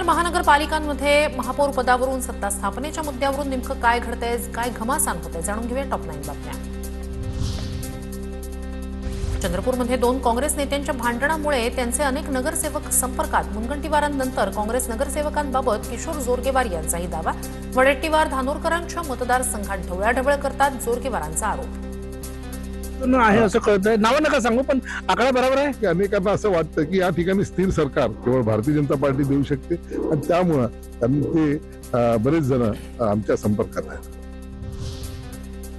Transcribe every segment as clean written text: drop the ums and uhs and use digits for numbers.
महानगरपालिकांमध्ये महापौर पदावरून सत्ता स्थापनेच्या मुद्द्यावरून नेमकं काय घडतंय, काय घमासान होतंय, जाणून घेऊया टॉप 9 बातम्या. चंद्रपूरमध्ये 2 काँग्रेस नेत्यांच्या भांडणामुळे त्यांचे अनेक नगरसेवक संपर्कात. मुनगंटीवारांनंतर काँग्रेस नगरसेवकांबाबत किशोर जोरगेवार यांचाही दावा. वडेट्टीवार धानोरकरांच्या मतदारसंघात ढवळाढवळ करतात जोरगेवारांचा आरोप. आहे असं कळतंय. नावं नका सांगू, पण आकडा बरोबर आहे की अनेकांना असं वाटतं की या ठिकाणी स्थिर सरकार केवळ भारतीय जनता पार्टी देऊ शकते आणि त्यामुळं ते बरेच जण आमच्या संपर्कात आहेत.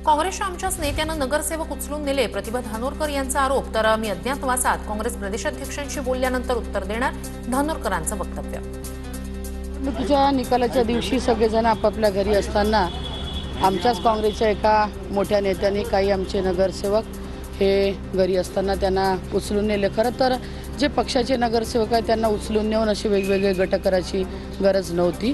काँग्रेसच्या आमच्याच नेत्यानं नगरसेवक उचलून नेले, प्रतिभा धानोरकर यांचा आरोप. तर मी अज्ञातवासात काँग्रेस प्रदेशाध्यक्षांशी बोलल्यानंतर उत्तर देणार, धानोरकरांचं वक्तव्य. निवडणुकीच्या निकालाच्या दिवशी सगळेजण आपापल्या घरी असताना आमच्याच काँग्रेसच्या एका मोठ्या नेत्यांनी काही आमचे नगरसेवक हे घरी असताना त्यांना उचलून नेले. खरं तर जे पक्षाचे नगरसेवक आहेत त्यांना उचलून नेऊन अशी वेगवेगळे गट करायची गरज नव्हती.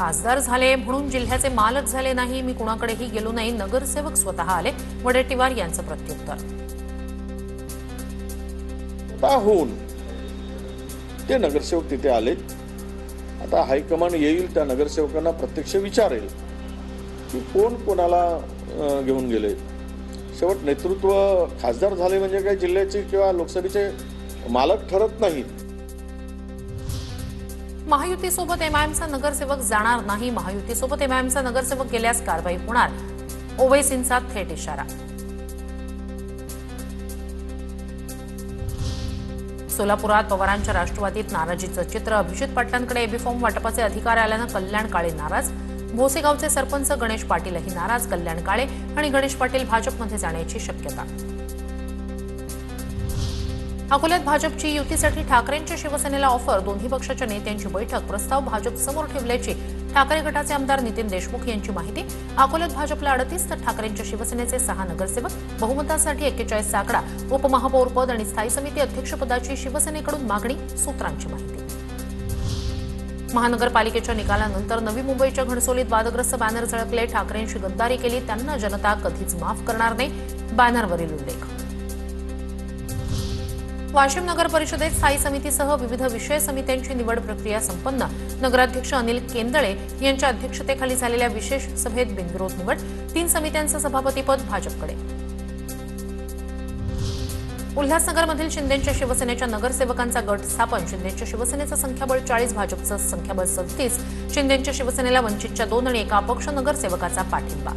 खासदार झाले म्हणून जिल्ह्याचे मालक झाले नाही, मी कुणाकडेही गेलो नाही, नगरसेवक स्वतः आले, वडेट्टीवार यांचं प्रत्युत्तर. होऊन ते नगरसेवक तिथे आले. आता हायकमांड येईल, त्या नगरसेवकांना प्रत्यक्ष विचारेल की कोण कोणाला घेऊन गेले. शेवट नेतृत्व खासदार झाले म्हणजे काही जिल्ह्याचे किंवा लोकसभेचे मालक ठरत नाहीत. महायुतीसोबत एमआयएमचा नगरसेवक जाणार नाही, महायुतीसोबत एमआयएमचा नगरसेवक गेल्यास कारवाई होणार, ओवैसींचा थेट इशारा. सोलापुरात पवारांच्या राष्ट्रवादीत नाराजीचं चित्र. अभिजित पाटलांकडे एबी फॉर्म वाटपाचे अधिकार आल्यानं कल्याण काळे नाराज. भोसेगावचे सरपंच गणेश पाटीलही नाराज. कल्याण काळे आणि गणेश पाटील भाजपमध्ये जाण्याची शक्यता. अकोल्यात भाजपची युतीसाठी ठाकरेंच्या शिवसेनेला ऑफर. दोन्ही पक्षाच्या नेत्यांची बैठक. प्रस्ताव भाजप समोर ठेवल्याची ठाकरे गटाचे आमदार नितीन देशमुख यांची माहिती. अकोल्यात भाजपला 38 तर ठाकरेंच्या शिवसेनेचे 6 नगरसेवक. बहुमतासाठी 41 आकडा. उपमहापौर पद आणि स्थायी समिती अध्यक्षपदाची शिवसेनेकडून मागणी, सूत्रांची माहिती. महानगरपालिकेच्या निकालानंतर नवी मुंबईच्या घणसोलीत वादग्रस्त बॅनर झळकले. ठाकरेंशी गद्दारी केली, त्यांना जनता कधीच माफ करणार नाही, बॅनरवरील उल्लेख. वाशिम नगर परिषदेत स्थायी समितीसह विविध विषय समित्यांची निवड प्रक्रिया संपन्न. नगराध्यक्ष अनिल केंदळे यांच्या अध्यक्षतेखाली झालेल्या विशेष सभेत बिनविरोध निवड. 3 समित्यांचं सभापतीपद भाजपकडे. उल्हासनगरमधील शिंदेच्या शिवसेनेच्या नगरसेवकांचा गट स्थापन. शिंदेच्या शिवसेनेचं संख्याबळ 40, भाजपचं संख्याबळ 37. शिंदेच्या शिवसेनेला वंचितच्या 2 आणि एका अपक्ष नगरसेवकाचा पाठिंबा.